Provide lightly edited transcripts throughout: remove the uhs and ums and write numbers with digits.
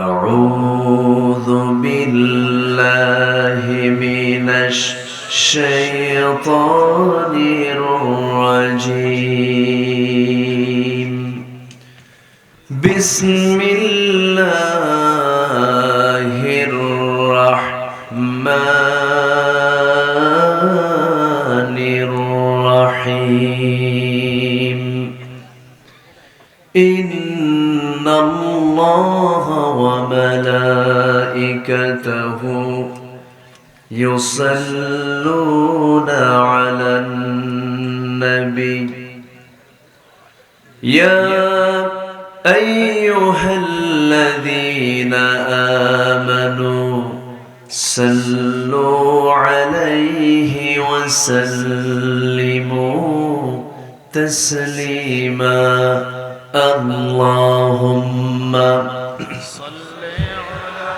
أعوذ بالله من الشيطان الرجيم بسم الله الرحمن الرحيم إن الله وملائكته يصلون على النبي يا أيها الذين آمنوا صلوا عليه وسلموا تسليما اللهم صل على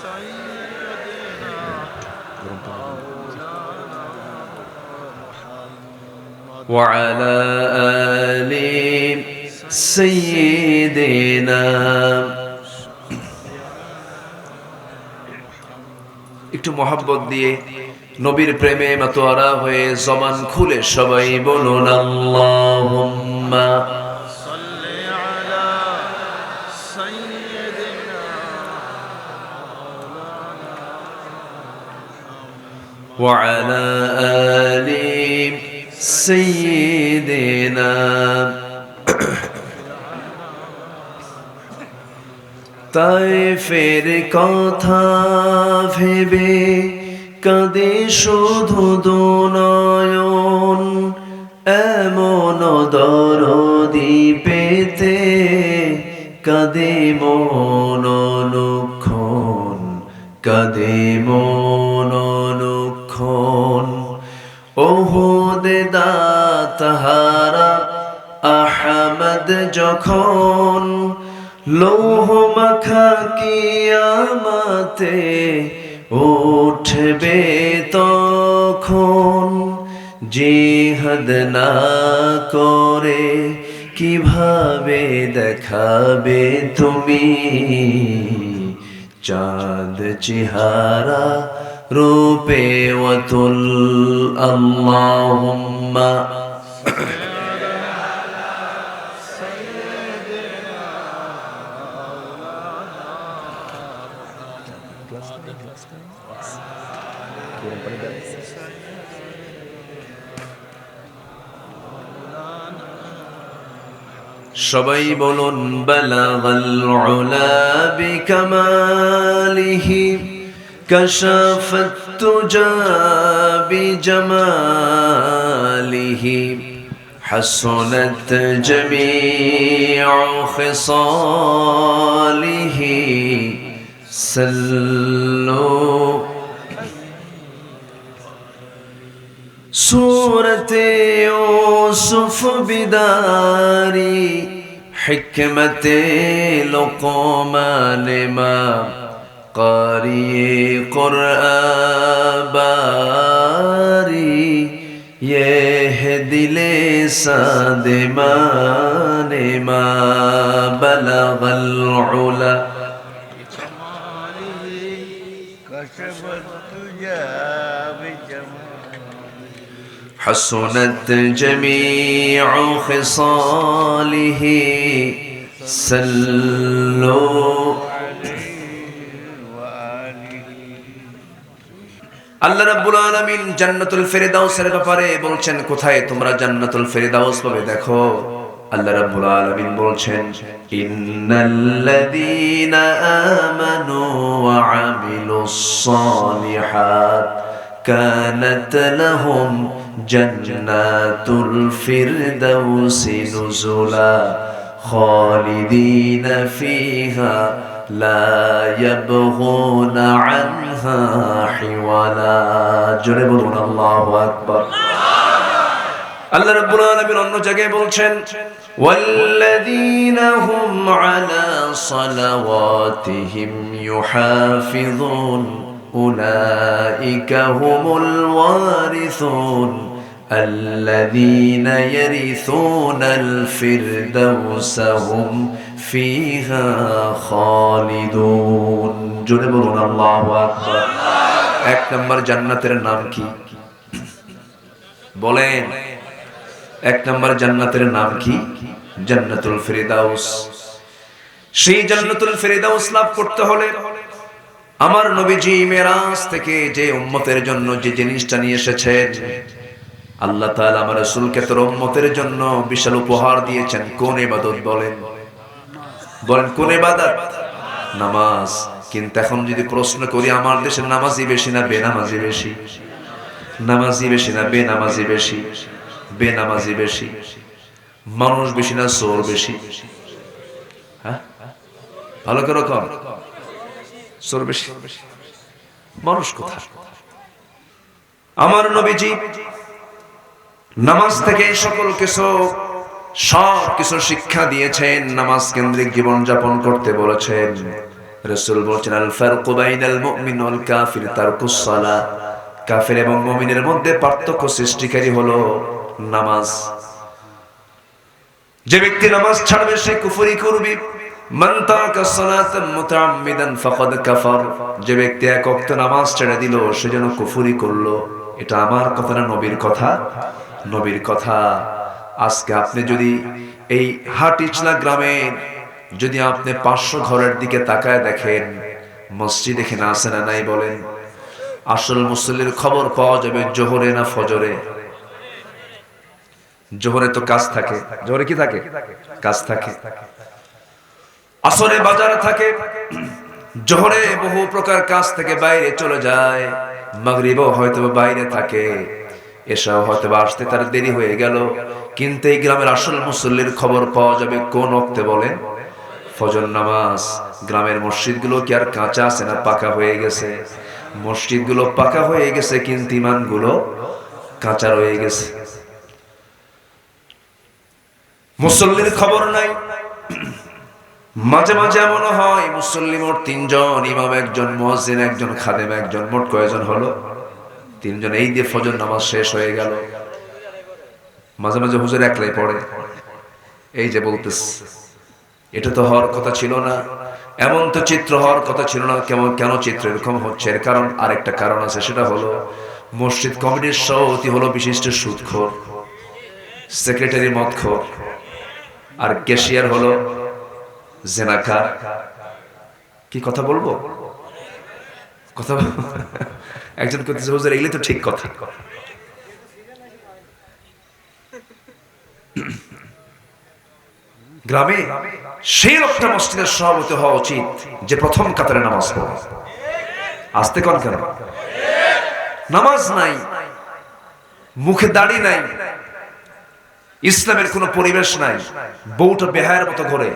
سيدنا وعلى آل سيدنا একটু মোহাব্বত দিয়ে নবীর প্রেমে মাতোয়ারা হয়ে জবান খুলে সবাই বলুন আল্লাহুম্মা সাল্লি আলা সাইয়্যিদিনা ওয়া আলা আলি সাইয়্যিদিনা তায়েফের কথা ভেবে কাঁদে শুধু দুনয়ন এমন দরদি পেতে কাঁদে মন অনুক্ষণ কাঁদে মন অনুক্ষণ ওহুদে দাতাহারা আহমদ যখন লৌহ মাখা কিয়ামতে উঠবে তখন জিহাদ না করে কিভাবে দেখাবে তুমি চাঁদ চেহারা রূপে ওয়াতুল আল্লাহুম্মা সবাই বলুন বালাগাল উলা বিকামালিহি কাশাফাত তুজা বিজামালিহি হাসনাত জামিউ খিসালিহি সাল্লু सूरते यूसुफ बिदारी हिकमते लुक़मान मा क़ारिए क़ुरआन बारी ये है दिले सादे माने मा बलगल उला حسنت جميع خصاله صلوا আল্লাহ রাব্বুল আলামিন জান্নাতুল ফেরদাউসের ব্যাপারে বলছেন কোথায় তোমরা জান্নাতুল ফেরদাউস পাবে দেখো আল্লাহ রাব্বুল আলামিন বলছেন ইন্নাল্লাযীনা আমানু ওয়া আমিলুস সালিহাত কানাত লাহুম জান্নাতুল ফিরদাউসি নুজুলা খালিদিনা ফিহা লা ইয়াবগুনা আনহা হিওয়ালা জোরে বলুন আল্লাহু আকবার আল্লাহ রাব্বুল আলামিন অন্য জায়গায় বলছেন ওয়াল্লাযীনা হুম আলা সালাওয়াতিহিম ইউহাফিযুন উলাইকা হুমুল ওয়ারিসুন الذين يرثون الفردوس هم فيها خالدون খালিদুন। জোরে বলুন আল্লাহু আকবার। এক নম্বর জান্নাতের নাম কি বলেন? এক নম্বর জান্নাতের নাম কি? জান্নাতুল ফেরদাউস। সেই জান্নাতুল ফেরদাউস লাভ করতে হলে আমার নবীজি মেরাজ থেকে যে উম্মতের জন্য যে জিনিসটা নিয়ে এসেছেন, আল্লাহ তাআলা আমার রাসূলকে তোর উম্মতের জন্য বিশাল উপহার দিয়েছেন। কোন ইবাদত বলেন? বলেন কোন ইবাদত? নামাজ। কিন্তু এখন যদি প্রশ্ন করি, আমার দেশে নামাজি বেশি না বেনামাজি বেশি? নামাজি বেশি না বেনামাজি বেশি? বেনামাজি বেশি। মানুষ বেশি না চোর বেশি? হ্যাঁ, ভালো করে কম। চোর বেশি। মানুষ কোথায়? আমার নবীজি নামাজ থেকে সকল কিছু সব কিছু শিক্ষা দিয়েছেন। নামাজ কেন্দ্রিক জীবন যাপন করতে বলেছেন। রাসূল বলেছেন, আল ফারকু বাইনাল মুমিন ওয়াল কাফির তারকুস সালাহ। কাফের এবং মুমিনের মধ্যে পার্থক্য সৃষ্টিকারী হলো নামাজ। যে ব্যক্তি নামাজ ছাড়বে সে কুফরি করবে। মান তারাকা সালাতা মুতাআম্মিদান ফাকাদ কাফার। যে ব্যক্তি এক ওয়াক্ত নামাজ ছেড়ে দিল সে যেন কুফরি করলো। এটা আমার কথা না, নবীর কথা। নবীর কথা। আজকে আপনি যদি এই হাটিচলা গ্রামের যদি আপনি 500 ঘরের দিকে তাকায় দেখেন, মসজিদ এখানে আছে না নাই বলেন? আসল মুসল্লির খবর পাওয়া যাবে জোহরে না ফজরে? জোহরে তো কাজ থাকে। জোহরে কি থাকে? কাজ থাকে। আসরে বাজার থাকে। জোহরে বহু প্রকার কাজ থেকে বাইরে চলে যায়। মাগরিবও হয়তো বাইরে থাকে। এসাও হয়তো আসতে তার দেরি হয়ে গেল। কিন্তু এই গ্রামের আসল মুসল্লির খবর পাওয়া যাবে কোন ওয়াক্তে বলেন? ফজর নামাজ। গ্রামের মসজিদগুলো কি আর কাঁচা আছে না পাকা হয়ে গেছে? মসজিদগুলো পাকা হয়ে গেছে কিন্তু ঈমানগুলো কাঁচা রয়ে গেছে। মুসল্লির খবর নাই। মাঝে মাঝে এমন হয় মুসল্লি মোট 3 জন, ইমাম একজন, মুয়াজ্জিন একজন, খাদেম একজন, মোট কয়জন হলো? 3 জন। এই দিয়ে ফজর নামাজ শেষ হয়ে গেল। মাঝে মাঝে হুজুর একলাই পড়ে। এই যে বলতেছে, এটা তো হওয়ার কথা ছিল না। এমন তো চিত্র হওয়ার কথা ছিল না। কেন চিত্র এরকম হচ্ছে? এর কারণ আরেকটা কারণ আছে। সেটা হলো মসজিদ কমিটির সভাপতি হলো বিশিষ্ট সুদখোর, সেক্রেটারি মদখোর, আর ক্যাশিয়ার হলো জেনাকার। কি কথা বলবো? কথা একজন করতেছে, হুজুর এগুলি তো ঠিক কথা। গ্রামে সেই লোকটা মসজিদের সভাপতি হওয়া উচিত যে প্রথম কাতারে নামাজ পড়ে। আসতে কোন কেন? নামাজ নাই, মুখে দাড়ি নাই, ইসলামের কোন পরিবেশ নাই, বউটা বেহায়ের মতো ঘোরে,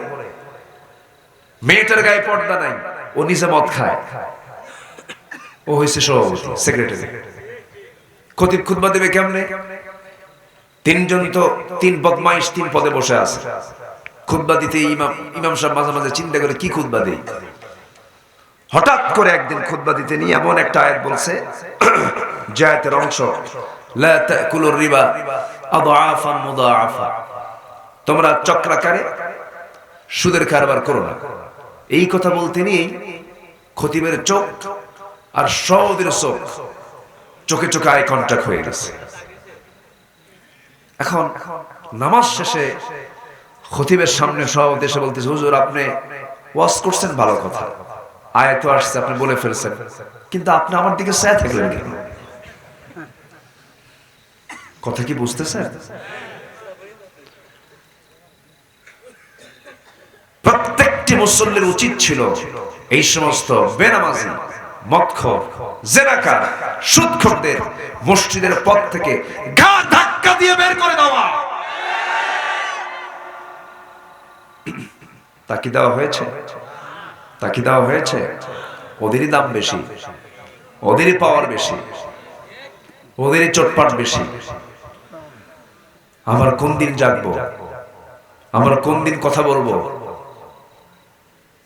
মেয়েটার গায়ে পর্দা নাই, ও নিজে মদ খায়, ও হয়েছে সভাপতি, সেক্রেটারি। খতিব খুতবা দেবে কেমনে? 3 জন তো 3 বদমাইশ 3 পদে বসে আছে। খুতবা দিতে ইমাম সাহেব মাঝে মাঝে চিন্তা করে কি খুতবা দেই। হঠাৎ করে একদিন খুতবা দিতে নিয়ে এমন একটা আয়াত বলছে, যে আয়াতের অংশ, লা তাকুলুর রিবা আদআফান মুদাআফা। তোমরা চক্রাকারে সুদের কারবার করো না। এই কথা বলতে নিয়ে খতিবের চোখ আর সওদের চোখ, চোখে চোখে আই কন্টাক্ট হয়ে গেছে। এখন নামাজ শেষে খতিবের সামনে সভাপতি এসে বলতেছে, হুজুর আপনি ওয়াজ করছেন ভালো কথা, আয়াত আসছে আপনি বলে ফেলছেন, কিন্তু আপনি আমার দিকে চেয়ে থাকলেন কেন? কথা কি বুঝতেছেন? প্রত্যেকটি মুসল্লির উচিত ছিল এই সমস্ত বেনামাজি, মদখোর, জেনাকার, সুদখোরদের মসজিদের পথ থেকে ঘা ধাক্কা দিয়ে বের করে দেওয়া। তাকি দেওয়া হয়েছে? তাকি দেওয়া হয়েছে? ওদেরই দাম বেশি, ওদেরই পাওয়ার বেশি, ওদেরই চটপাট বেশি। আমরা কোন দিন জাগবো? আমরা কোন দিন কথা বলবো?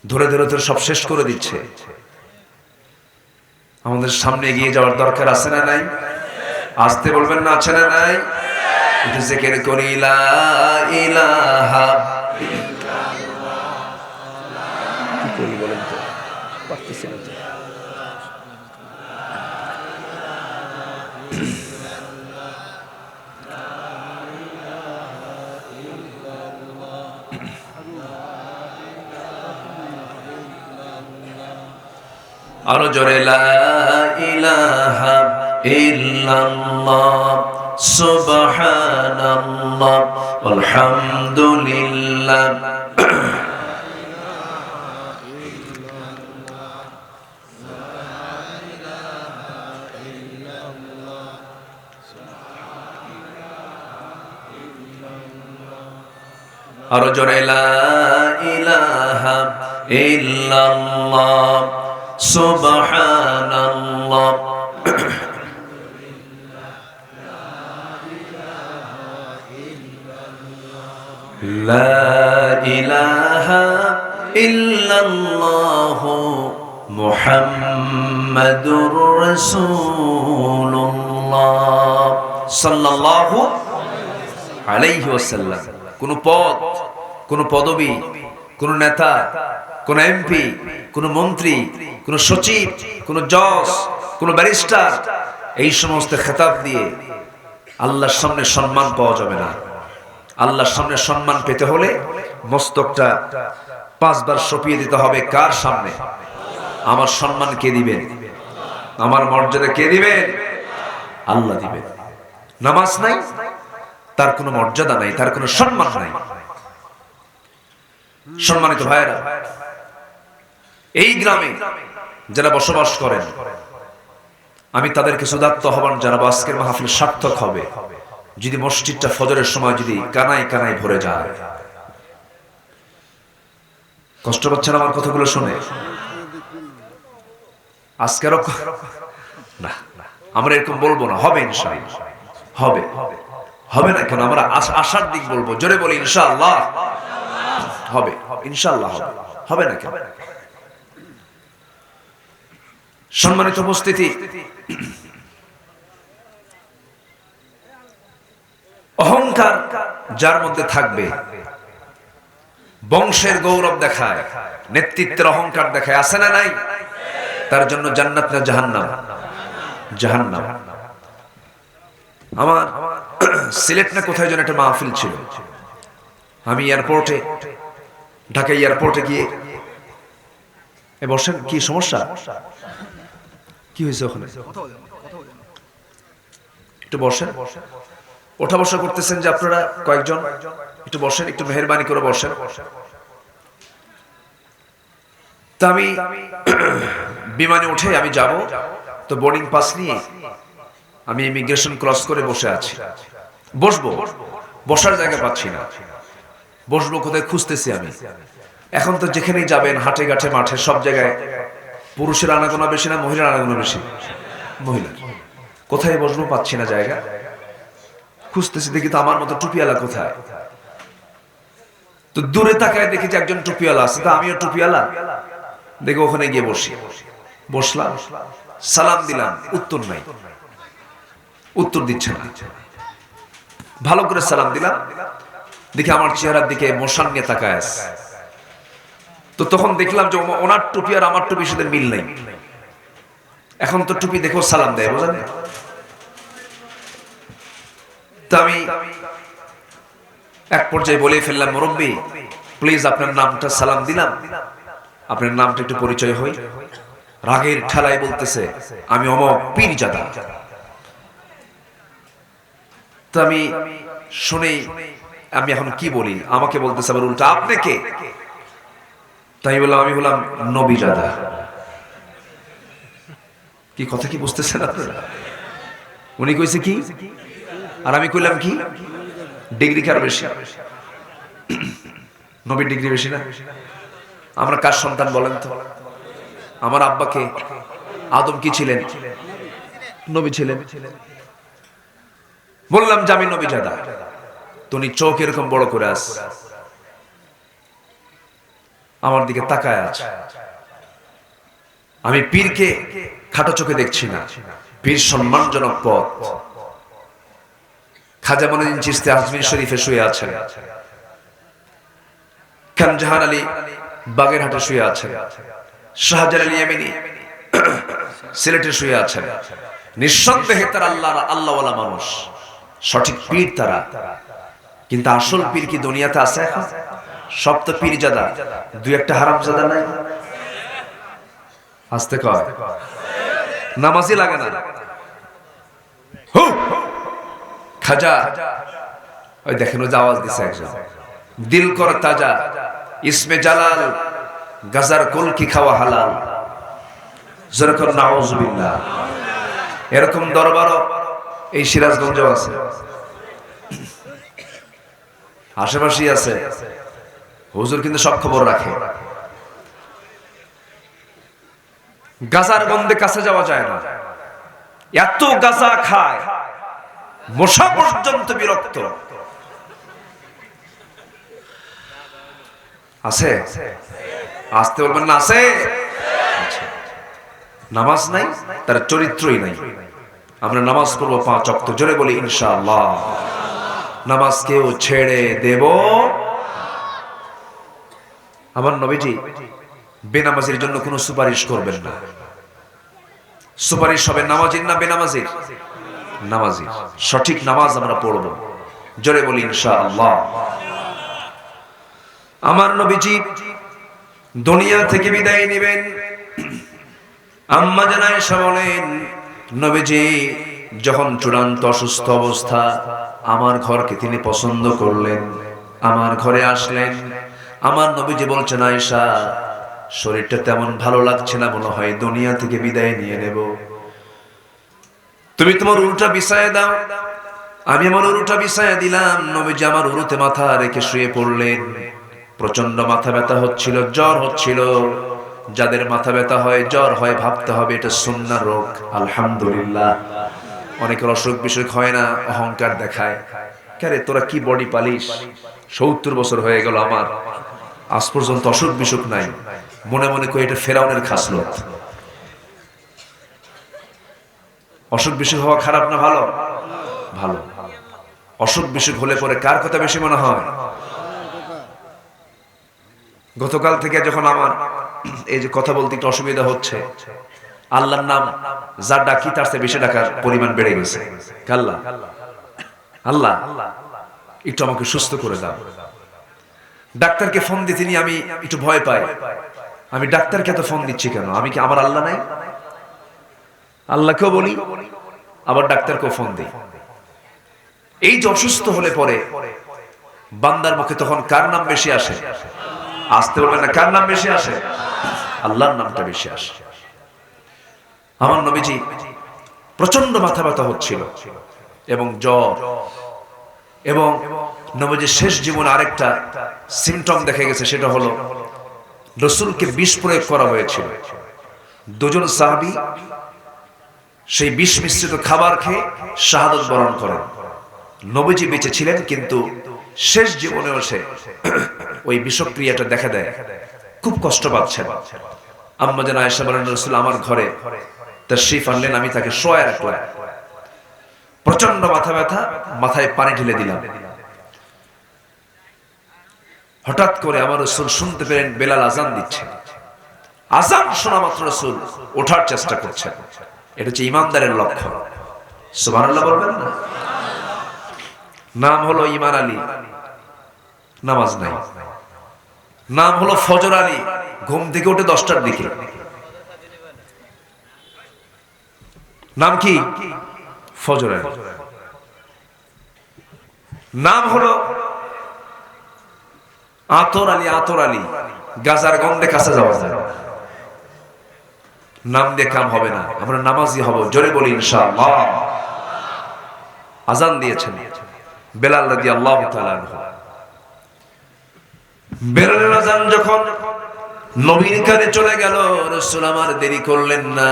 ধরে ধরে ধরে সব শেষ করে দিচ্ছে। আমাদের সামনে এগিয়ে যাওয়ার দরকার আছে না নাই? আসতে বলবেন না, আছে না নাই? একটু জিকির করি, লা ইলাহা ইল্লাল্লাহ। কি করি বলেন? বলেন তো, পারতেছি না তো। আরো জোরে লা ইলাহা ইল্লাল্লাহ সুবহানাল্লাহ আলহামদুলিল্লাহ। আরো জোরে লা ইলাহা ইল্লাল্লাহ সুবহানাল্লাহ। লা ইলাহা ইল্লাল্লাহ মুহাম্মাদুর রাসূলুল্লাহ সাল্লাল্লাহু আলাইহি ওয়াসাল্লাম। কোন পদ, কোন পদবী, কোন নেতা, কোন এমপি, কোন মন্ত্রী, কোন সচিব, কোন জজ, কোন ব্যারিস্টার, এই সমস্ত খেতাব দিয়ে আল্লাহর সামনে সম্মান পাওয়া যাবে না। আল্লাহর সামনে সম্মান পেতে হলে মস্তকটা 5 বার সপিয়ে দিতে হবে। কার সামনে? আমার সম্মান কে দিবেন? আমার মর্যাদা কে দিবেন? আল্লাহ দিবেন। নামাজ নাই, তার কোনো মর্যাদা নাই, তার কোনো সম্মান নাই। সম্মানিত ভাইরা, এই গ্রামে যারা বসবাস করেন, আমি তাদেরকে সুদাত্ত আহ্বান জানাবো, আজকের মাহফিল সার্থক হবে যদি মসজিদটা ফজরের সময় যদি কানায় কানায় ভরে যায়। কষ্ট পাচ্ছেন আমার কথাগুলো শুনে? আজকেরও না, আমরা এরকম বলবো না, হবে ইনশাআল্লাহ, হবে। হবে না কেন? আমরা আশার দিক বলবো, জোরে বলি ইনশাআল্লাহ হবে, ইনশাআল্লাহ হবে। হবে না কেন? সম্মানিত উপস্থিতি, অহংকার যার মধ্যে থাকবে, বংশের গৌরব দেখায়, নেতৃত্বের অহংকার দেখায়, আছে না নাই? তার জন্য জান্নাত না জাহান্নাম? জাহান্নাম। আমার সিলেট না কোথায় যেন একটা মাহফিল ছিল, আমি এয়ারপোর্টে, ঢাকা এয়ারপোর্টে গিয়ে, বসেন, কি সমস্যা, কি হয়েছে ওখানে? একটু বসেন। ওঠা বসা করতেছেন যে আপনারা কয়েকজন, একটু বসেন, একটু মেহেরবানি করে বসেন। তা আমি বিমানে উঠে আমি যাব, তো বোর্ডিং পাস নিয়ে আমি ইমিগ্রেশন ক্রস করে বসে আছি। বসবো, বসার জায়গা পাচ্ছি না, বসবো কোথায় খুঁজতেছি আমি। এখন তো যেখানেই যাবেন, হাটে ঘাটে মাঠে সব জায়গায় পুরুষের আনাগোনা বেশি না মহিলার আনাগোনা বেশি? মহিলা। কোথায় বসবো পাচ্ছি না জায়গা, খুঁজতেছি, দেখি তো আমার মতো টুপিওয়ালা কোথায়। তো দূরে তাকায় দেখি যে একজন টুপিওয়ালা আছে, তা আমিও টুপিওয়ালা, দেখি ওখানে গিয়ে বসি। বসলাম, সালাম দিলাম, উত্তর নাই, উত্তর দিচ্ছে না। ভালো করে সালাম দিলাম, দেখি আমার চেহারার দিকে মোশান নিয়ে তাকায় আছে। তো তখন দেখলাম যে ওনার টুপি আর আমার টুপির সাথে মিল নেই। এখন তো টুপি দেখো সালাম দেয়, বোঝেন? তো আমি এক পর্যায়ে বলে ফেললাম, মুরব্বি প্লিজ আপনার নামটা, সালাম দিলাম, আপনার নামটা একটু পরিচয় হই। রাগের ঠেলায় বলতেছে, আমি অমক পীরজাদা। তো আমি শুনেই আমি এখন কি বলি, আমাকে বলতেছে আবার উল্টা, আপনি কে? তাই বললাম, আমি বললাম নবীজাদা। কি কথা কি বুঝতেছেন আপনারা? উনি কইছে কি আর আমি কইলাম কি? ডিগ্রি কার বেশি? নবীর ডিগ্রি বেশি না? আমরা কার সন্তান বলেন তো? আমার আব্বাকে আদম কি ছিলেন? নবী ছিলেন। বললাম যে আমি নবীজাদা। তুমি চোখ এরকম বড় করে আস, আমার দিকে তাকায় আছে। আমি পীরকে খাটো চোখে দেখছি না, পীর সম্মানজনক পথ। খাজা মঈনুদ্দিন চিশতি আজমির শরীফে শুয়ে আছেন, খান জাহান আলী বাগেরহাটে শুয়ে আছেন, শাহজালাল ইয়ামানি সিলেটে শুয়ে আছেন। নিঃসন্দেহে তারা আল্লাহওয়ালা মানুষ, সঠিক পীর তারা। কিন্তু আসল পীর কি দুনিয়াতে আছে এখন? সব তো পীরজাদা, দুই একটা হারামজাদা নাই? আসতে কয় নামাজই লাগে না। খাজা ওই দেখেন, ওই যে আওয়াজ দিছে একজন, দিল কর তাজা, ইসমে জালাল, গাজার কলকি খাওয়া হালাল, যেরকম নাউজুবিল্লাহ। এরকম দরবারও এই সিরাজগঞ্জে আছে, আশেপাশেই আছে। হুজুর কিন্তু সব খবর রাখে। গাজার গন্ধে কাছে যাওয়া যায় না, এত গাজা খায় মশা পর্যন্ত বিরক্ত। আছে? আসতে বলবেন না? আছে। নামাজ নাই, তার চরিত্রই নাই। আমরা নামাজ পড়বো 5 ওয়াক্ত, জোরে বলি ইনশাআল্লাহ। নামাজ কেউ ছেড়ে দেব। আমার নবীজি বেনামাজির জন্য কোনো সুপারিশ করবেন না। সুপারিশ হবে নামাজির না বেনামাজির? নামাজি। সঠিক নামাজ আমরা পড়ব, জোরে বলি ইনশাআল্লাহ। আমার নবীজি দুনিয়া থেকে বিদায় নেবেন। আম্মা জান আয়েশা বলেন, নবীজি যখন চূড়ান্ত অসুস্থ অবস্থা, আমার ঘরকে তিনি পছন্দ করলেন, আমার ঘরে আসলেন। আমার নবীজি বলছেন, আয়েশা শরীরটা তেমন ভালো লাগছে না, মনে হয় দুনিয়া থেকে বিদায় নিয়ে নেব, তুমি তোমার উরুটা বিছায় দাও। আমি আমার উরুটা বিছায় দিলাম। নবীজি আমার উরুতে মাথা রেখে শুয়ে পড়লেন। প্রচন্ড মাথা ব্যথা হচ্ছিল, জ্বর হচ্ছিল। যাদের মাথা ব্যথা হয়, জ্বর হয়, ভাবতে হবে এটা সুন্নাহ রোগ। আলহামদুলিল্লাহ। অনেকের অসুখ বিসুখ হয় না, অহংকার দেখায়। আরে তোরা কি বডি পালিশ, 70 বছর হয়ে গেল আমার, আজ পর্যন্ত অসুখ বিসুখ নাই। মনে মনে কই এটা ফেরাউনের খাসলত। অসুখ বিসুখ হওয়া খারাপ না ভালো? ভালো। অসুখ বিসুখ হলে পরে কার কথা বেশি মনে হয়? গতকাল থেকে যখন আমার এই যে কথা বলতে একটু অসুবিধা হচ্ছে, আল্লাহর নাম যা ডাকি তার চেয়ে বেশি ডাকার পরিমাণ বেড়ে গেছে। আল্লাহ আল্লাহ একটু আমাকে সুস্থ করে দাও। ডাক্তারকে ফোন দিতে নিয়ে আমি একটু ভয় পাই। আমি ডাক্তারকে তো ফোন দিচ্ছি কেন? আমি কি আমার আল্লাহ নাই? আল্লাহকেও বলি, আবার ডাক্তারকেও ফোন দিই। এই যে অসুস্থ হলে পরে বান্দার মুখে তখন কার নাম বেশি আসে? আসতে বলবেন না, কার নাম বেশি আসে? আল্লাহর নামটা বেশি আসে। আমার নবীজি প্রচন্ড মাথা ব্যথা হচ্ছিল এবং জ্বর, এবং নবীজির শেষ জীবনে আরেকটা সিমটম দেখা গেছে, সেটা হলো রাসূলকে বিষ প্রয়োগ করা হয়েছিল। দুজন সাহাবী সেই বিষ মিশ্রিত খাবার খেয়ে শাহাদাত বরণ করেন। নবীজি বেঁচে ছিলেন, কিন্তু শেষ জীবনেও সে ওই বিষক্রিয়াটা দেখা দেয়, খুব কষ্ট পাচ্ছেন। আম্মা জান আয়েশা বলেন, রাসূল আমার ঘরে তাশরীফ আনলেন, আমি তাকে শোয়ায় রাখলাম। প্রচন্ড মাথা ব্যথা, মাথায় পানি ঢেলে দিলাম। হঠাৎ করে আমার রাসূল শুনতে পেলেন বেলাল আযান দিচ্ছে। আযান শোনা মাত্র রাসূল ওঠার চেষ্টা করছেন। এটা হচ্ছে ইমানদারের লক্ষণ। সুবহানাল্লাহ বলবেন না? নাম হলো ইমান আলী, নামাজ নাই। নাম হলো ফজর আলী, ঘুম থেকে উঠে 10টার দিকে। নাম কি? ফজর আলী। নাম হলো আতর আলী, আতর আলী, গাজার গন্ধে কাছে যাওয়া যায়। নাম দিয়ে কাম হবে না, আমরা নামাজি হব, জোরে বলি ইনশাআল্লাহ। আযান দিয়েছেন বেলাল রাদিয়াল্লাহু তাআলা আনহু। বেলালের আযান যখন নবীর কানে চলে গেল, রাসূল আমার দেরি করলেন না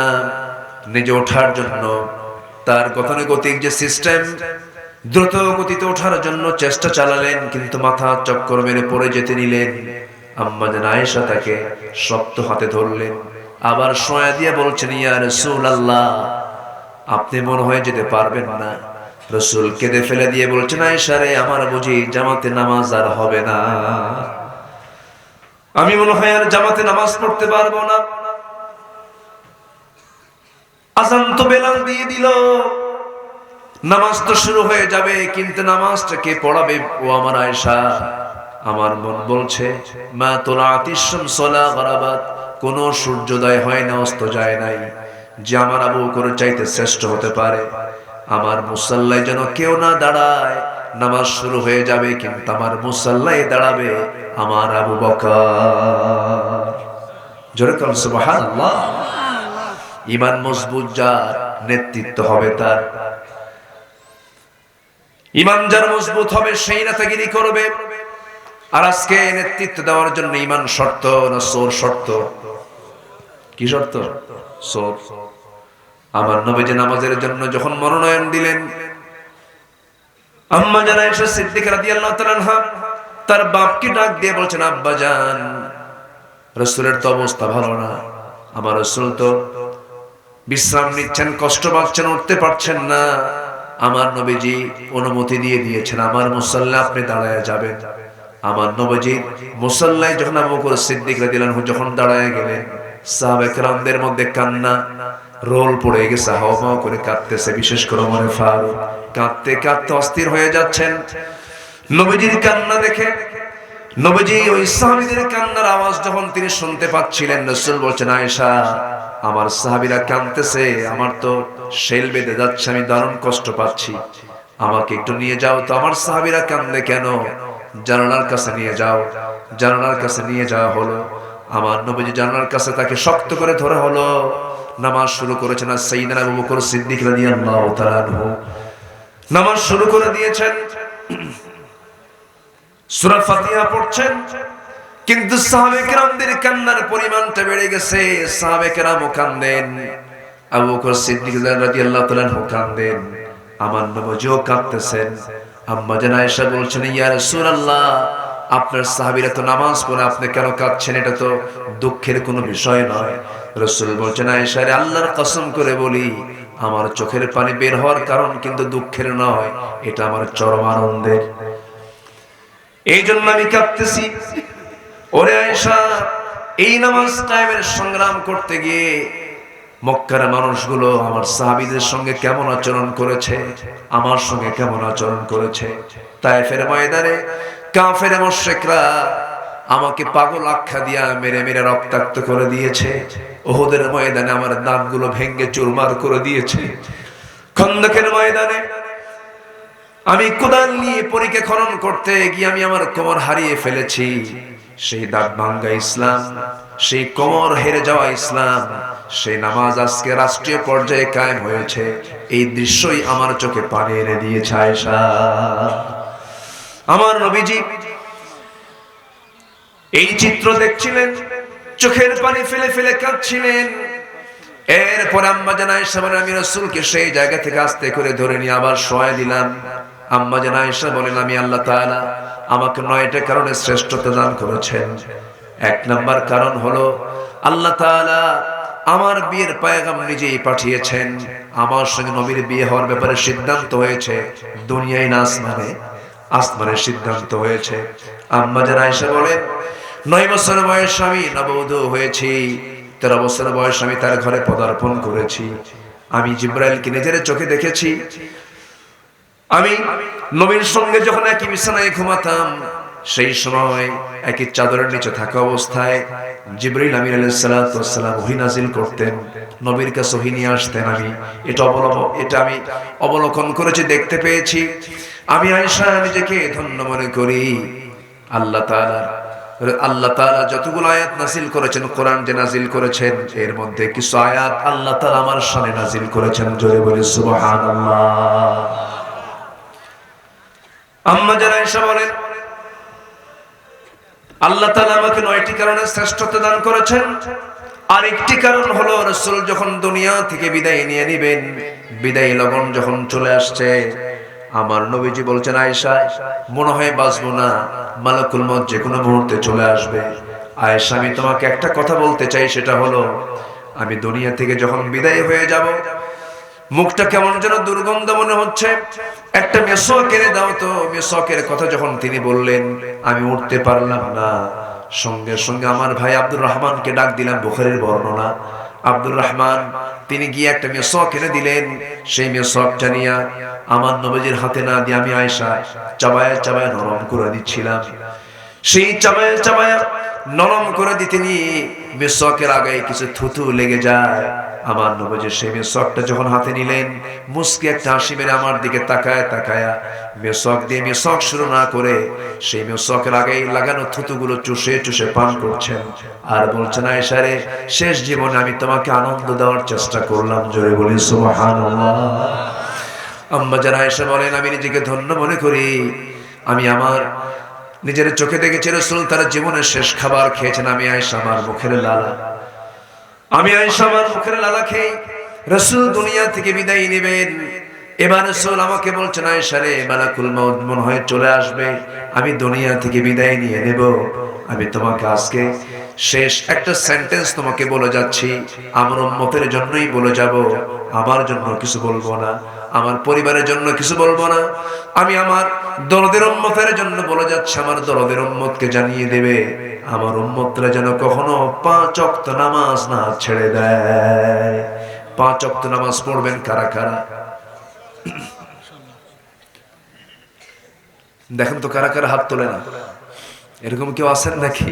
নিজে ওঠার জন্য। তার গতানুগতিক যে সিস্টেম, দ্রুত গতিতে ওঠার জন্য চেষ্টা চালালেন, কিন্তু মাথা চক্কর মেরে পড়ে যেতে নিলেন। আম্মা জান আয়েশা তাকে শক্ত হাতে ধরলেন, আবার শোয়া দিয়ে বলছেন, ইয়া রাসূলুল্লাহ আপনি মনে হয় যেতে পারবেন না। রাসূল কেঁদে ফেলে দিয়ে বলছেন, আয়েশা রে, আমার বুঝি জামাতে নামাজ আর হবে না, আমি মনে হয় আর জামাতে নামাজ পড়তে পারবো না। আযান তো বেলাল দিয়ে দিল, নামাজ তো শুরু হয়ে যাবে, কিন্তু নামাজটা কে পড়াবে? ও আমার আয়েশা। আমার মন বলছে মা তুলাতিশ শামসু লা গারাবাত, কোন সূর্যোদয় হয় না, অস্ত যায় নাই, যে আমার আবু বকর চাইতে শ্রেষ্ঠ হতে পারে। আমার মুসাল্লায় যেন কেউ না দাঁড়ায়, নামাজ শুরু হয়ে যাবে কিন্তু আমার মুসাল্লায় দাঁড়াবে আমার আবু বকর। জোরে বল সুবহানাল্লাহ। ঈমান মজবুত যার, নেতৃত্ব হবে তার। ঈমান যার মজবুত হবে সেই নেতাগিরি করবে। আর আজকে নেতৃত্ব দেওয়ার জন্য ঈমান শর্ত না সোর শর্ত? কি শর্ত? সোর। আমার নবীজি নামাজের জন্য যখন মনোনয়ন দিলেন, আম্মা জান আয়েশা সিদ্দিকা রাদিয়াল্লাহু তাআলা আনহা তার বাপকে ডাক দিয়ে বলছেন, আব্বা জান, রাসূলের তো অবস্থা ভালো না, আমার রাসূল তো বিশ্রাম নিচ্ছেন, কষ্ট পাচ্ছেন, উঠতে পারছেন না। আমার নবীজি অনুমতি দিয়ে দিয়েছেন আমার মুসাল্লা আপনি দাঁড়ায় যাবেন। আমার নবীজি মুসাল্লায় যখন আবু বকর সিদ্দিক রাদিয়াল্লাহু আনহু যখন দাঁড়ায় গেলেন, সাহাবায়ে কেরামদের মধ্যে কান্না রোল পড়ে গেছে, হাওয়া করে কাঁদতেছে, বিশেষ করে ওমর ফারুক কাঁদতে কাঁদতে অস্থির হয়ে যাচ্ছেন। নবীজির কান্না দেখে, নবীজি ওই সাহাবীদের কান্নার আওয়াজ যখন তিনি শুনতে পাচ্ছিলেন, রাসূল বলছেন, আয়েশা, আমার সাহাবীরা কাঁদতেছে, আমার তো শেল বেঁধে যাচ্ছে, আমি দারুণ কষ্ট পাচ্ছি, আমাকে একটু নিয়ে যাও তো, আমার সাহাবীরা কাঁদে কেন? জানালার কাছে নিয়ে যাও। জানালার কাছে নিয়ে যাওয়া হলো। আমার নবীজি জানালার কাছে তাকে শক্ত করে ধরা হলো। নামাজ শুরু করেছেন আর সাইয়্যিদনা আবু বকর সিদ্দিক রাদিয়াল্লাহু তাআলা আনহু নামাজ শুরু করে দিয়েছেন, সূরা ফাতিহা পড়ছেন, কিন্তু সাহাবায়ে কেরামদের কান্নার পরিমাণটা বেড়ে গেছে। সাহাবায়ে কেরামও কাঁদেন, আবু বকর সিদ্দিক রাদিয়াল্লাহু তাআলা আনহু কাঁদেন, আমার নবীও কাঁদতেছেন। আম্মা জান আয়েশা বলছেন, ইয়া রাসূলুল্লাহ, আপনার সাহাবীরা তো নামাজ পড়ে, আপনি কেন কাঁদছেন? এটা তো দুঃখের কোনো বিষয় নয়। রাসূল বলছেন, আয়েশা রে, আল্লাহর কসম করে বলি, আমার চোখের পানি বের হওয়ার কারণ কিন্তু দুঃখের নয়, এটা আমার চরম আনন্দের, এই জন্য আমি কাঁদতেছি। ওরে আয়েশা, এই নামাজ টাইমের সংগ্রাম করতে গিয়ে মক্কার মানুষগুলো আমার সাহাবীদের সঙ্গে কেমন আচরণ করেছে, আমার সঙ্গে কেমন আচরণ করেছে। তায়েফের ময়দানে কাফের মুশরিকরা আমাকে পাগল আখ্যা দিয়া মেরে মেরে রক্তাক্ত করে দিয়েছে। উহুদের ময়দানে আমার দাঁতগুলো ভেঙে চুরমার করে দিয়েছে। খন্দকের ময়দানে আমি কোদাল নিয়ে পরীকে খনন করতে গিয়ে আমি আমার কোমর হারিয়ে ফেলেছি। সেই দাঁত ভাঙ্গা ইসলাম, সেই কোমর হেরে যাওয়া ইসলাম, সেই নামাজ আজকে রাষ্ট্রীয় পর্যায়ে কায়েম হয়েছে। এই দৃশ্যই আমার চোখে পানি এনে দিয়েছে আয়েশা। আমার নবীজি এই চিত্র দেখছিলেন, চোখের পানি ফেলে ফেলে কাঁদছিলেন। এরপর আম্মা জান আয়েশা বলেন, আমি রাসূলকে সেই জায়গা থেকে আস্তে করে ধরে নিয়ে আবার শোয়াই দিলাম। আম্মা জান আয়েশা বলেন, আমি আল্লাহ তাআলা আমাকে 9টা কারণে শ্রেষ্ঠতা দান করেছেন। 1 নাম্বার কারণ হলো আল্লাহ তাআলা আমার বিয়ের পয়গাম নিজেই পাঠিয়েছেন। আমার সঙ্গে নবীর বিয়ে হওয়ার ব্যাপারে সিদ্ধান্ত হয়েছে, দুনিয়ায় না আসমানে, আসমানের সিদ্ধান্ত হয়েছে। আম্মা জান আয়েশা বলেন, 9 বছর বয়সে আমি নববধূ হয়েছি, 13 বছর বয়সে আমি তার ঘরে পদার্পণ করেছি। আমি জিবরাইলকে নিজের চোখে দেখেছি। আমি নবীর সঙ্গে যখন একই বিছানায় ঘুমাতাম, সেই সময় একই চাদরের নিচে থাকা অবস্থায় জিবরাইল আমিন আলাইহিস সালাতু ওয়াস সালাম ওহী নাযিল করতেন, নবীর কাছে ওহী নিয়ে আসতেন। আমি এটা আমি অবলোকন করেছি, দেখতে পেয়েছি। আমি আয়েশা নিজেকে ধন্য মনে করি। আল্লাহ তাআলা যতগুলো আয়াত নাযিল করেছেন, কোরআন যে নাযিল করেছেন, এর মধ্যে কিছু আয়াত আল্লাহ তাআলা আমার শানে নাযিল করেছেন। জোরে বলি সুবহানাল্লাহ। আম্মা জান আয়েশা বলেন, আল্লাহ তাআলা আমাকে 9টি কারণে শ্রেষ্ঠত্ব দান করেছেন। আরেকটি কারণ হলো রাসূল যখন দুনিয়া থেকে বিদায় নিয়ে নেবেন, বিদায় লগন যখন চলে আসছে, আমার নবীজি বলছেন, আয়েশা, মনে হয় বাঁচবো না, মালাকুল মউত যে কোনো মুহূর্তে চলে আসবে। আয়েশা, আমি তোমাকে একটা কথা বলতে চাই, সেটা হলো আমি দুনিয়া থেকে যখন বিদায় হয়ে যাব, মুখটা কেমন যেন দুর্গন্ধ মনে হচ্ছে, একটা মেসওয়াক এনে দাও তো। মেসওয়াকের কথা যখন তিনি বললেন, আমি উঠতে পারলাম না। সঙ্গে সঙ্গে আমার ভাই আব্দুর রহমানকে ডাক দিলাম, বুখারীর বর্ণনা। আব্দুর রহমান, তিনি গিয়ে একটা মিসওয়াক এনে দিলেন। সেই মিসওয়াকটা নিয়ে আমার নবীজির হাতে না দিয়ে আমি আয়েশা চাবায়া চাবায়া নরম করে দিচ্ছিলাম। সেই চাবায়া চাবায়া নরম করে দিতে নিয়ে মিসওয়াকের আগে কিছু থুতু লেগে যায়। আমার নবীজি সেই মিসওয়াকটা যখন হাতে নিলেন, মুস্কি একটা হাসি মেরে আমার দিকে তাকায় তাকায়া মিসওয়াক দিয়ে মিসওয়াক শুরু না করে সেই মিসওয়াকের আগেই লাগানো থুতুগুলো চুষে চুষে পান করছেন আর বলছেন, আয়েশা রে, শেষ জীবনে আমি তোমাকে আনন্দ দেওয়ার চেষ্টা করলাম। জোরে বলি সুবহানাল্লাহ। আম্মা জান আয়েশা বলেন, আমি নিজেকে ধন্য মনে করি, আমি আমার নিজের চোখে দেখেছি রাসূল তার জীবনের শেষ খাবার খেয়েছেন। আমি আয়েশা আমার মুখের লালা, আমি আয়েশা আমার মুখের লালা খেয়ে রাসূল দুনিয়া থেকে বিদায় নেবেন। এবার রাসূল আমাকে বলছেন, আয়েশা রে, মালাকুল মউত মনে হয় চলে আসবে, আমি দুনিয়া থেকে বিদায় নিয়ে নেব। আমি তোমাকে আজকে শেষ একটা সেন্টেন্স তোমাকে বলে যাচ্ছি, আমার উম্মতের জন্যই বলে যাব, আমার জন্য কিছু বলবো না, আমার পরিবারের জন্য কিছু বলবো না। আমি আমার দরদের উম্মতের জন্য বলে যাচ্ছি, আমার দরদের উম্মতকে জানিয়ে দেবে, আমার উম্মতরা যেন কখনো 5 ওয়াক্ত নামাজ না ছেড়ে দেয়। 5 ওয়াক্ত নামাজ পড়বেন কারা কারা? দেখেন তো কারা কারা হাত তোলে না। এরকম কেউ আছেন নাকি?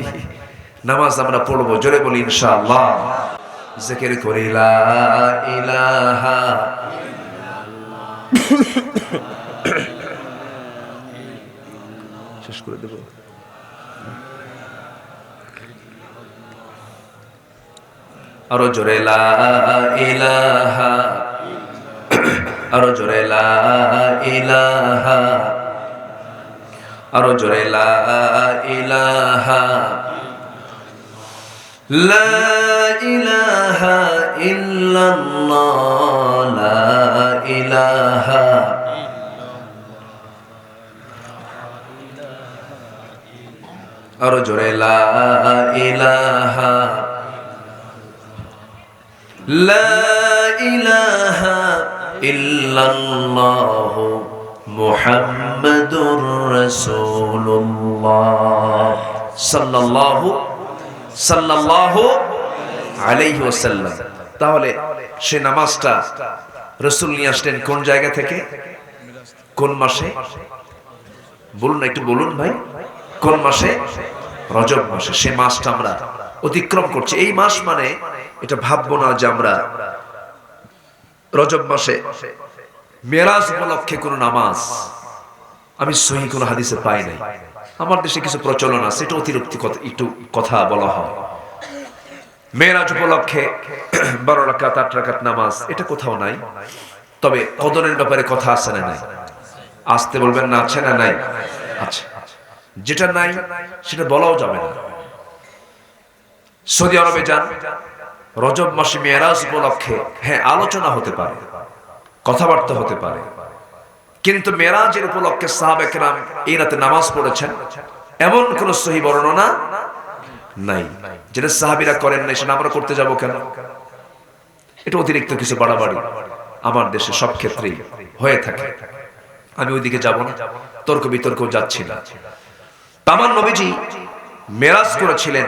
নামাজ আমরা পড়বো, জোরে বলি ইনশাআল্লাহ। জিকির করি লা ইলাহা শেষ করে দেব। আরো জোরে লা ইলাহা, আরো জোরে লা ইলাহা, আরো জোরে লা ইলাহা, লা ইলাহা ইল্লাল্লাহ, লা ইলাহা, আরো জোরে লা ইলাহা, লা ইলাহা ইল্লাল্লাহ মুহাম্মাদুর রাসূলুল্লাহ সাল্লাল্লাহু আলাইহি ওয়াসাল্লাম। তাহলে সে নামাজটা রাসূল নিয়ে আসলেন কোন জায়গা থেকে, কোন মাসে? বলুন না, একটু বলুন ভাই, কোন মাসে? রজব মাসে। সে মাসটা আমরা অতিক্রম করছি। এই মাস মানে এটা ভাববো না যে আমরা রজব মাসে মেরাজ উপলক্ষে কোন নামাজ আমি সহিহ কোন হাদিসে পাই নাই। আমার দেশে কিছু প্রচলন আছে, এটা অতিরিক্ত একটু কথা বলা হয়। মেরাজ উপলক্ষে 12 রাকাত 8 রাকাত নামাজ, এটা কোথাও নাই। তবে কদরের ব্যাপারে কথা আছে না নাই? আসতে বলবেন না, আছে না নাই? আচ্ছা, যেটা নাই সেটা বলাও যাবে না। সৌদি আরবে যান, রজব মাসে মেরাজ উপলক্ষে হ্যাঁ আলোচনা হতে পারে, কথাবার্তা হতে পারে, কিন্তু মেরাজের উপলক্ষে সাহাবায়ে কেরাম এই রাতে নামাজ পড়েছেন এমন কোন সহিহ বর্ণনা নাই। যেটা সাহাবীরা করেন নাই সেটা আমরা করতে যাব কেন? এটা অতিরিক্ত কিছু বাড়াবাড়ি আমার দেশে সব ক্ষেত্রেই হয়ে থাকে। আমি ওইদিকে যাব না, তর্ক বিতর্ক যাচ্ছি না। আমার নবীজি মেরাজ করেছিলেন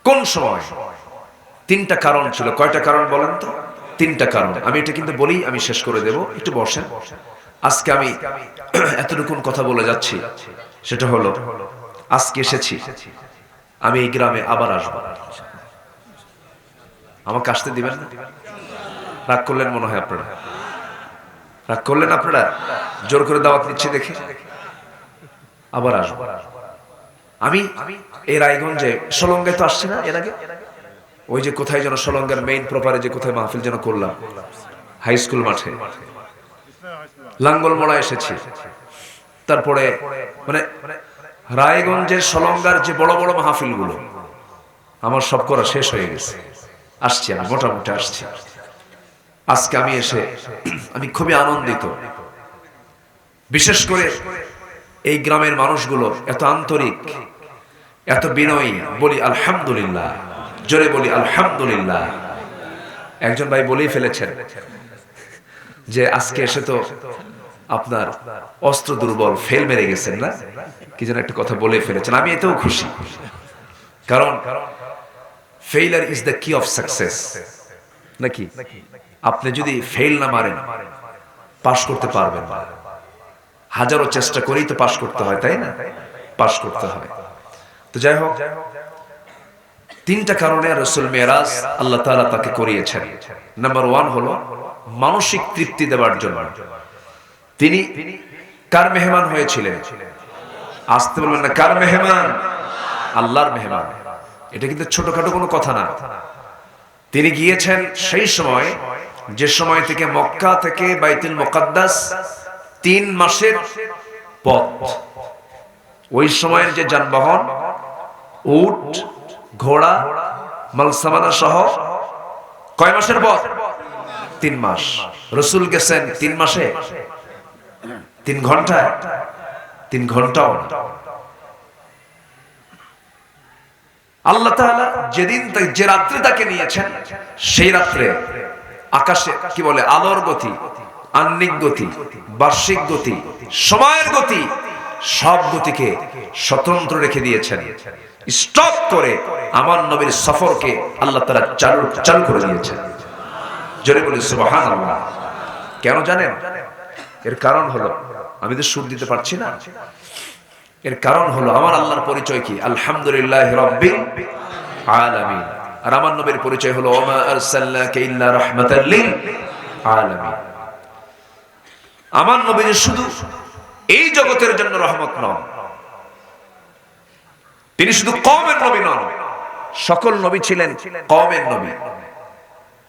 কোন সময়? 3টা কারণ ছিল। কয়টা কারণ বলেন তো? 3টা কারণ। আমি এটা কিন্তু বলি, আমি শেষ করে দেব, একটু বসেন। আজকে আমি এতটুকুন কথা বলে যাচ্ছি, সেটা হলো আজকে এসেছি, আমি এই গ্রামে আবার আসবো। আমাকে আসতে দিবেন না? রাগ করলেন মনে হয় আপনারা, রাগ করলেন আপনারা? জোর করে দাওয়াত নিচ্ছি দেখে আবার আসবো। আমি এই রায়গঞ্জে সলঙ্গায় তো আসছি না এর আগে, ওই যে কোথায় যেন সলঙ্গার মেইন প্রপারে যে কোথায় মাহফিল যেন করলাম, হাই স্কুল মাঠে, লাঙ্গলমোড়া এসেছি। তারপরে মানে রায়গঞ্জের সলঙ্গার যে বড় বড় মাহফিল গুলো আমার সব করা শেষ হয়ে গেছে। আসছি, আমি মোটামুটি আসছি। আজকে আমি এসে আমি খুবই আনন্দিত। বিশেষ করে এই গ্রামের মানুষগুলো এত আন্তরিক, এত বিনয়ী। বলি আলহামদুলিল্লাহ, জোরে বলি আলহামদুলিল্লাহ। একজন ভাই বলেই ফেলেছেন যে আজকে এসে তো আপনার অস্ত্র দুর্বল, ফেল মেরে গেছেন না, কি যেন একটা কথা বলে ফেলেছেন। আমি এতেও খুশি, কারণ ফেইলার ইজ দ্য কি অফ সাকসেস, নাকি? আপনি যদি ফেল না মারেন পাশ করতে পারবেন না। হাজারো চেষ্টা করেই তো পাশ করতে হয়, তাই না? পাশ করতে হয়। তো যাই হোক, তিনটা কারণে রাসূল মেরাজ আল্লাহ তাআলা তাকে করিয়েছেন। নাম্বার 1 হলো মানসিক তৃপ্তি দেওয়ার জন্য। তিনি কার মেহমান হয়েছিলেন? আসতে বলবেন না, কার মেহমান? আল্লাহর মেহমান। এটা কিন্তু ছোটখাটো কোনো কথা না। তিনি গিয়েছেন সেই সময়, যে সময় থেকে মক্কা থেকে বাইতুল মুকাদ্দাস 3 মাসের পথ। ওই সময়ের যে যানবাহন, উট, ঘোড়া, মালসামানা সহ কয় মাসের পথ? 3 মাস। রাসূল গেছেন 3 মাসে 3 ঘন্টায়? 3 ঘন্টাও না। আল্লাহ তাআলা যেদিন, যে রাত্রে তাকে নিয়েছেন, সেই রাত্রে আকাশে কি বলে, আলোর গতি, আহ্নিক গতি, বার্ষিক গতি, সময়ের গতি, সব গতিকে স্বতন্ত্র রেখে দিয়েছেন। স্টপ করে আমার নবীর সফরকে আল্লাহ তাআলা চালু করে দিয়েছেন। জোরে বলি সুবহানাল্লাহ। কেন জানেন? এর কারণ হলো, আমি তো সুর দিতে পারছি না, এর কারণ হলো আমার আল্লাহর পরিচয় কি? আলহামদুলিল্লাহি রাব্বিল আলামিন। আর আমার নবীর পরিচয় হলো ওমা আরসালনাকা ইল্লা রাহমাতাল লিল আলামিন। আমার নবী শুধু এই জগতের জন্য রহমত নন, তিনি শুধু কওমের নবী নন, সকল নবী ছিলেন কওমের নবী।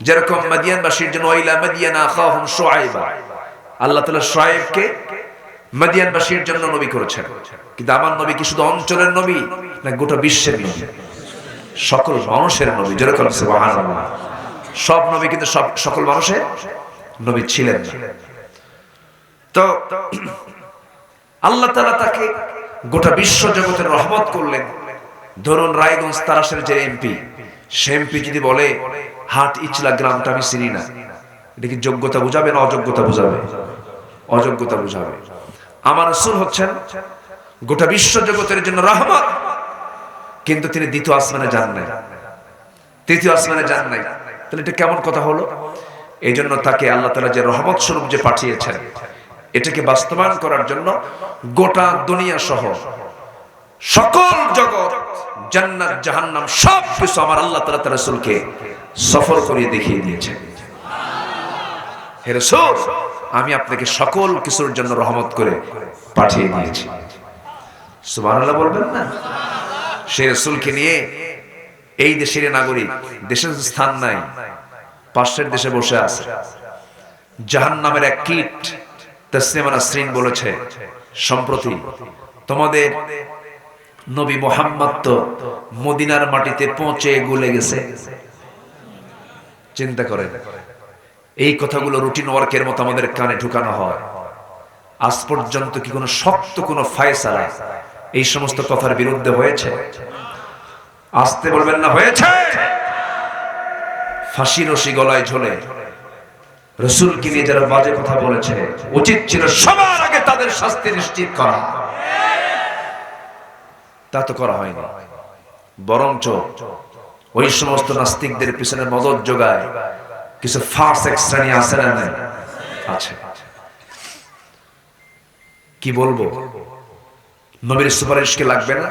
যেরকম মাদিয়ানবাসীর জন্য ওয়াইলা মাদিয়ানা আখাহুম শুআইবা, আল্লাহ তাআলা শুআইবকে মাদিয়ানবাসীর জন্য নবী করেছেন। কিন্তু আমার নবী কি শুধু অঞ্চলের নবী, না গোটা বিশ্বের নবী, সকল মানুষের নবী? যেরকম সুবহানাল্লাহ। সব নবী কিন্তু সকল মানুষের নবী ছিলেন না। তো আল্লাহ তাআলা তাকে গোটা বিশ্ব জগতের রহমত করলেন। ধরুন রায়গঞ্জ তারাশের যে এমপি, সে এমপি যদি বলে হাট ইচলা গ্রামটা আমি চিনি না, এটা কি যোগ্যতা বুঝাবে না অযোগ্যতা বুঝাবে? অযোগ্যতা বুঝাবে। আমার রাসূল হচ্ছেন গোটা বিশ্ব জগতের জন্য রহমত, কিন্তু তিনি দ্বিতীয় আসমানে যান নাই, তৃতীয় আসমানে যান নাই। তাহলে এটা কেমন কথা হলো? এই জন্য তাকে আল্লাহ তাআলা যে রহমত স্বরূপ যে পাঠিয়েছেন, এটাকে বাস্তবায়ন করার জন্য গোটা দুনিয়া সহ সকল জগৎ, জান্নাত জাহান্নাম সব কিছু আমার আল্লাহ তাআলা তার রাসূলকে সফর করিয়ে দেখিয়ে দিয়েছেন। হে রাসূল, আমি আপনাকে সকল কিছুর জন্য রহমত করে পাঠিয়ে দিয়েছি। সুবহানাল্লাহ বলবেন না? সেই রাসূলকে নিয়ে এই দেশের নাগরিক, দেশের স্থান নাই, পাশের দেশে বসে আছে। জাহান্নামের এক কীট তাসনিমা নাসরিন বলেছে সম্প্রতি, তোমাদের নবী মুহাম্মদ তো মদিনার মাটিতে পচে গলে গেছে। চিন্তা করেন, এই কথাগুলো রুটিন ওয়ার্কের মতো আমাদের কানে ঢুকানো হয়। আজ পর্যন্ত কি কোনো শক্ত কোনো ফায়সালা এই সমস্ত কথার বিরুদ্ধে হয়েছে? আসতে বলবেন না, হয়েছে? ফাঁসি রশি গলায় ঝোলে রাসূলকে নিয়ে যারা বাজে কথা বলেছে, উচিত ছিল সবার আগে তাদের শাস্তি নিশ্চিত করা। তা তো করা হয়নি, বরঞ্চ ওই সমস্ত নাস্তিকদের পিছনে মদত যোগায় কিছু ফাসিক শ্রেণী আছে না? নাই? আছে। কি বলবো? নবীর সুপারিশ কি লাগবে না?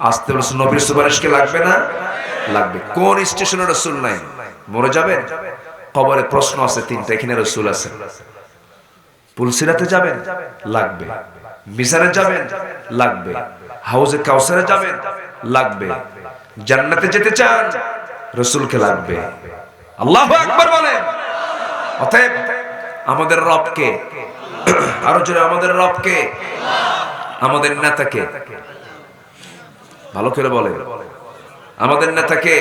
আসতে বলছে, নবীর সুপারিশ কি লাগবে না? লাগবে। কোন স্টেশনে রাসূল নাই? মরে যাবেন? কবরে প্রশ্ন আছে 3টা, এখানে রাসূল আছে। পুলসিরাতে যাবেন? লাগবে। মিজানে যাবেন? লাগবে। হাউজে কাউসারে যাবেন? লাগবে। জান্নাতে যেতে চান? রাসূলকে লাগবে। আল্লাহু আকবার বলেন। অতএব আমাদের রবকে, আরো জোরে, আমাদের রবকে, আমাদের নেতাকে, ভালো করে বলে, আমাদের নেতাকে।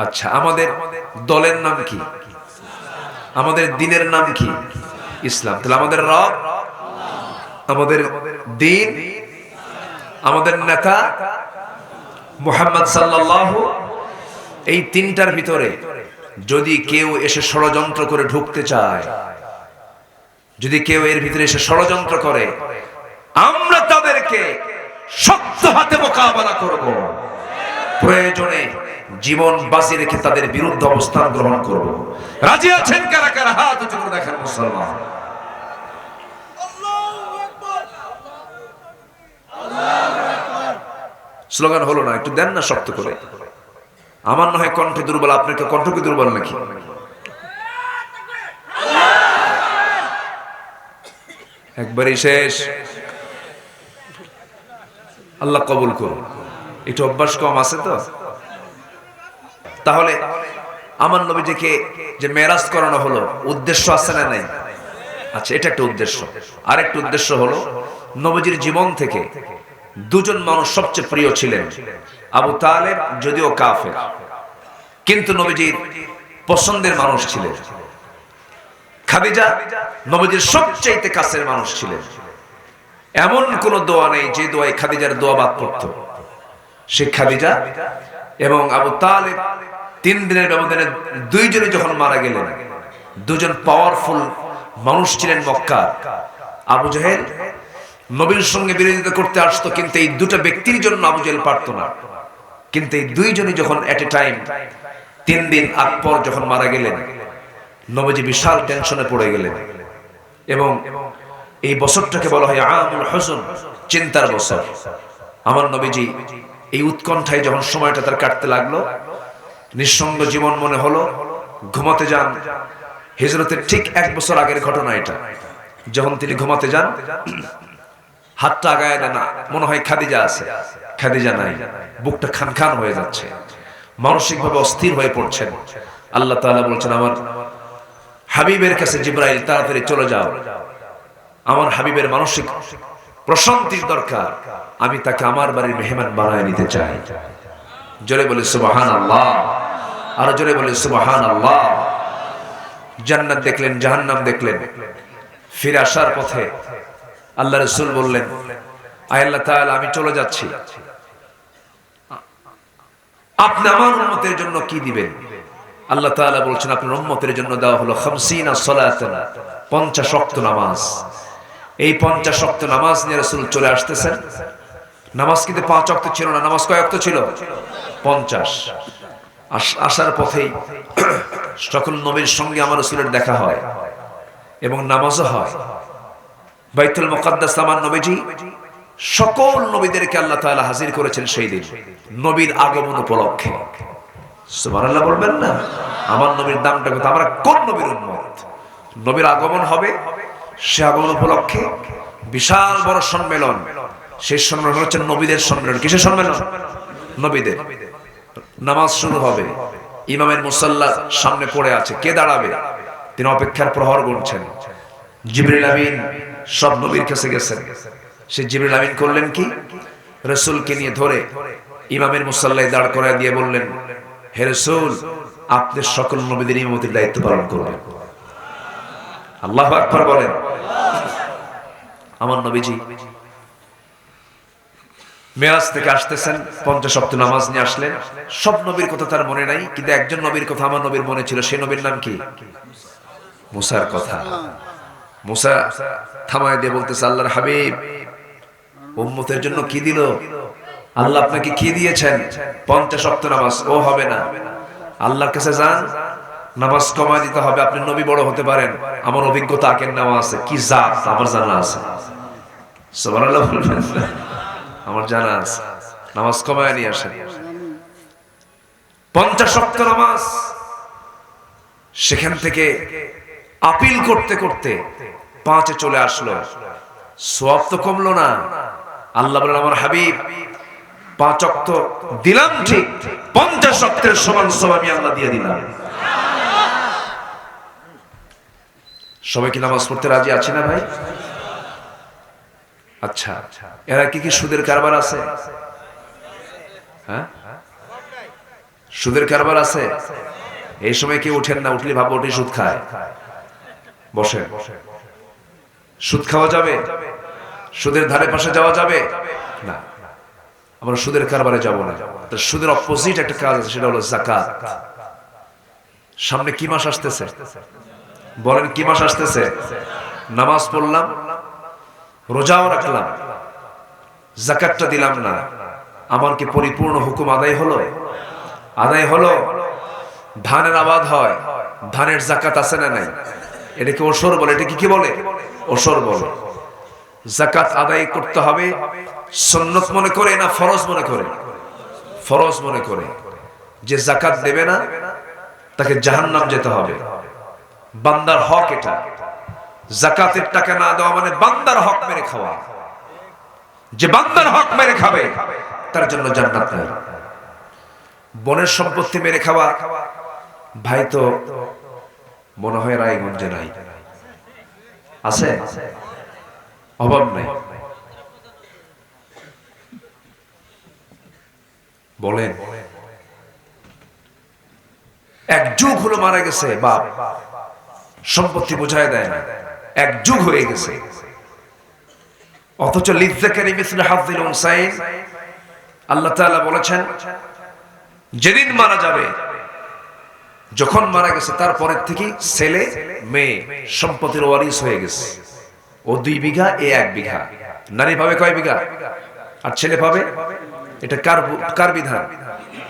আচ্ছা, আমাদের দলের নাম কি? আমাদের দ্বীনের নাম কি? ইসলাম। তাহলে আমাদের রব, আমাদের দ্বীন, আমাদের নেতা মুহাম্মদ সাল্লাল্লাহু, এই তিনটার ভিতরে যদি কেউ এসে ষড়যন্ত্র করে ঢুকতে চায়, যদি কেউ এর ভিতরে এসে ষড়যন্ত্র করে, আমরা তাদেরকে শক্ত হাতে মোকাবেলা করব। প্রয়োজনে জীবন বাজি রেখে তাদের বিরুদ্ধে অবস্থান গ্রহণ করব। রাজি আছেন কারা কারা? হাত উঁচু করে দেখেন মুসলমান। স্লোগান হলো না, একটু দেন না শক্ত করে। আমার না হয় কণ্ঠে দুর্বল, আপনার কণ্ঠ কি দুর্বল নাকি? একবারই শেষ। আল্লাহ কবুল করুন। একটু অভ্যাস কম আছে তো। তাহলে আমার নবীজিকে যে মেরাজ করানো হলো, উদ্দেশ্য আছে না নাই? আচ্ছা, এটা একটা উদ্দেশ্য। আরেকটা উদ্দেশ্য হলো নবীজির জীবন থেকে দুজন মানুষ সবচেয়ে প্রিয় ছিলেন। আবু তালেব যদিও কাফের, কিন্তু নবীজির পছন্দের মানুষ ছিলেন। খাদিজা নবীজির সবচেয়ে কাছের মানুষ ছিলেন। এমন কোন দোয়া নেই যে দোয়ায় খাদিজার দোয়া বাদ পড়তো। সে খাদিজা এবং আবু তালেব 3 দিনের ব্যবধানে দুইজনে যখন মারা গেলেন, দুজন পাওয়ারফুল মানুষ ছিলেন মক্কার। আবু জাহেল নবীর সঙ্গে বিরোধিতা করতে আসতো, কিন্তু এই দুটো ব্যক্তির জন্য আবু জাহেল পারতো না। কিন্তু এই দুইজনই যখন এট এ টাইম 3 দিন আগ পর যখন মারা গেলেন, নবীজি বিশাল টেনশনে পড়ে গেলেন। এবং এই বছরটাকে বলা হয় আমুল হুজন, চিন্তার বছর। আমার নবীজি এই উৎকণ্ঠায় যখন সময়টা তার কাটতে লাগলো, নিঃসঙ্গ জীবন মনে হলো, ঘুমাতে যান। হিজরতের ঠিক 1 বছর আগের ঘটনা এটা। যখন তিনি ঘুমাতে যান, হাতটা আগায় দেন, মনে হয় খাদিজা আছে, খাদিজা নাই। বুকটা খান খান হয়ে যাচ্ছে, মানসিকভাবে অস্থির হয়ে পড়ছেন। আল্লাহ তাআলা বলছেন, আমার হাবিবের কাছে জিবরাইল, তাড়াতাড়ি চলে যাও। আমার হাবিবের মানসিক প্রশান্তির দরকার, আমি তাকে আমার বাড়ির মেহমান বানায় নিতে চাই। জোরে বলে সুবহানাল্লাহ, আর জোরে বলে সুবহানাল্লাহ। জান্নাত দেখলেন, জাহান্নাম দেখলেন। ফিরে আসার পথে আল্লাহ রাসূল বললেন, আয় আল্লাহ তাআলা, আমি চলে যাচ্ছি, আপনি আমার উম্মতের জন্য কি দিবেন? আল্লাহ তাআলা বলছেন, আপনার উম্মতের জন্য দেওয়া হলো 50 সালাতান, 50 ওয়াক্ত নামাজ। এই 50 ওয়াক্ত নামাজ নিয়ে রাসূল চলে আসতেছেন। নামাজ কিন্তু 5 ওয়াক্ত ছিল না, নামাজ কয় ওয়াক্ত ছিল? 50। আসার পথেই সকল নবীর সঙ্গে আমার রাসূলের দেখা হয় এবং নামাজও হয়। বাইতুল মুকাদ্দাস আমার নবীজি সকল নবীদেরকে আল্লাহ তাআলা হাজির করেছেন সেই দিন, নবীর আগমন উপলক্ষে। সুবহানাল্লাহ বলবেন না? আমার নবীর দামটা কত? আমরা কোন নবীর উম্মত? নবীর আগমন হবে, সে আগমন উপলক্ষে বিশাল বড় সম্মেলন। সেই সম্মেলন হচ্ছে নবীদের সম্মেলন। কিসের সম্মেলন? নবীদের। নামাজ শুরু হবে, ইমামের মুসাল্লা সামনে পড়ে আছে, কে দাঁড়াবে? তিনি অপেক্ষার প্রহর গুনছেন। জিবরিল আমিন সব নবীর কাছে গেছেন। সে জিবরিল আমিন করলেন কি? রাসূলকে নিয়ে ধরে ইমামের মুসাল্লায় দাঁড় করায় দিয়ে বললেন, হে রাসূল, আপনি সকল নবীদের ইমামতির দায়িত্ব পালন করবেন। আল্লাহু আকবার বলেন। আমার নবীজি মেরাজ থেকে আসতেছেন, 50 ওয়াক্ত নামাজ নিয়ে আসলেন। সব নবীর কথা তার মনে নাই, কিন্তু একজন নবীর কথা আমার নবীর মনে ছিল। সেই নবীর নাম কি? মুসার কথা। মুসা থামায় দিয়ে বলতেছে, আল্লাহর হাবিব, উম্মতের জন্য কি দিল? আল্লাহ আপনাকে কি দিয়েছেন? 50 ওয়াক্ত নামাজ। ও হবে না, আল্লাহর কাছে যান, নামাজ কমায় দিতে হবে। আপনি নবী বড় হতে পারেন, আমার অভিজ্ঞতা আগের নেওয়া আছে, কি জাত আমার জানা আছে। সুবহানাল্লাহ বলবেন? আমার জানা আছে, নামাজ কমায় নিয়ে আসেন। 50 ওয়াক্ত নামাজ। সেখান থেকে আপিল করতে করতে 5-এ চলে আসলো। সওয়াব তো কমলো না। আল্লাহ বলেন, আমার হাবিব, 5 ওয়াক্ত দিলাম ঠিক, 50 ওয়াক্তের সমান সওয়াব আমি আল্লাহ দিয়ে দিলাম। সবাই কি নামাজ পড়তে রাজি আছে না ভাই? আচ্ছা, এরা কি সুদের কারবার আছে? হ্যাঁ, সুদের কারবার আছে। এই সময় কি উঠেন না? উঠলে ভাবো ওঠে সুদ খায়। বসে, সুদ খাওয়া যাবে? সুদের ধারে পাশে যাওয়া যাবে না। আমরা সুদের কারবারে যাব না। সুদের অপোজিট একটা কাজ আছে, সেটা হলো যাকাত। সামনে কি মাস আসতেছে? বলেন, কি মাস আসতেছে? নামাজ পড়লাম, রোজাও রাখলাম, যাকাতটা দিলাম না, আমার কি পরিপূর্ণ হুকুম আদায় হলো? আদায় হলো। ধানের আবাদ হয়, ধানের যাকাত আছে না নাই? এটাকে ওসর বলে। এটা কি বলে? ওসর বলে। যাকাত আদায় করতে হবে সুন্নত মনে করে না ফরজ মনে করে? ফরজ মনে করে। যে যাকাত দেবে না তাকে জাহান্নাম যেতে হবে। বান্দার হক এটা। যাকাতের টাকা না দেওয়া মানে বান্দার হক মেরে খাওয়া। যে বান্দার হক মেরে খাবে তার জন্য জান্নাত নাই। বনের সম্পত্তি মেরে খাওয়া, ভাই তো মনে হয় রায়গঞ্জে নাই, আছে? অভাব নাই। বলেন, এক যুগ হলো মারা গেছে বাপ, সম্পত্তি বোঝায় দেয় না, এক যুগ হয়ে গেছে। অথচ লিযযাকারি মিসলু হাযযিল উনসায়াইন আল্লাহ তাআলা বলেছেন যেদিন মারা যাবে, যখন মারা গেছে তারপরের থেকে ছেলে মেয়ে সম্পত্তির ওয়ারিস হয়ে গেছে। ও 2 বিঘা, এ 1 বিঘা। নারী পাবে কয় বিঘা আর ছেলে পাবে? এটা কার বিধান?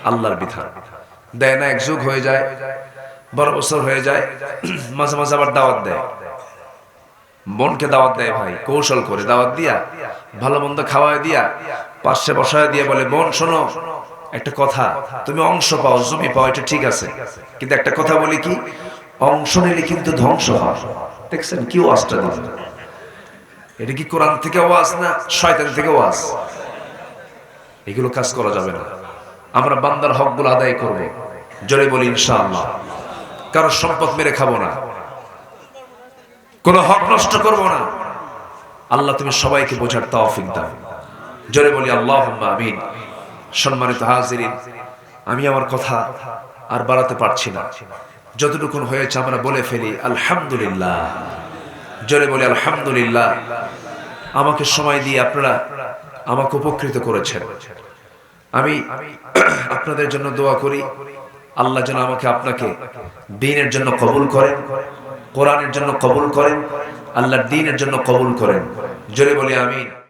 আল্লাহর বিধান। দেয় না, এক যুগ হয়ে যায়, 12 বছর হয়ে যায়, মাঝে মাঝে আবার দাওয়াত দেয়। বোনকে দাওয়াত দেয় ভাই, কৌশল করে দাওয়াত দিয়া ভালো মন্দ খাওয়ায় দিয়া পাশে বসায় দিয়ে বলে, বোন শোনো একটা কথা, তুমি অংশ পাও, জমি পাও, এটা ঠিক আছে, কিন্তু একটা কথা বলি কি, অংশ নিলে কিন্তু ধ্বংস হয়। দেখছেন কি ওয়াজটা দিল? এটা কি কোরআন থেকে ওয়াজ না শয়তান থেকে ওয়াজ? এগুলো কাজ করা যাবে না। আমরা বান্দার হকগুলো আদায় করব, জোরে বলি ইনশাআল্লাহ। কারো সম্পদ মেরে খাবো না, কোনো হক নষ্ট করব না। আল্লাহ তুমি সবাইকে বোঝার তৌফিক দাও, জোরে বলি আল্লাহুম্মা আমিন। সম্মানিত হাজিরিন, আমি আমার কথা আর বাড়াতে পারছি না, যতটুকু হয়েছে আমরা বলে ফেলি আলহামদুলিল্লাহ, জোরে বলি আলহামদুলিল্লাহ। আমাকে সময় দিয়ে আপনারা আমাকে উপকৃত করেছেন। আমি আপনাদের জন্য দোয়া করি, আল্লাহ যেন আমাকে আপনাকে দ্বীনের জন্য কবুল করেন, কোরআনের জন্য কবুল করেন, আল্লাহর দ্বীনের জন্য কবুল করেন, জোরে বলি আমিন।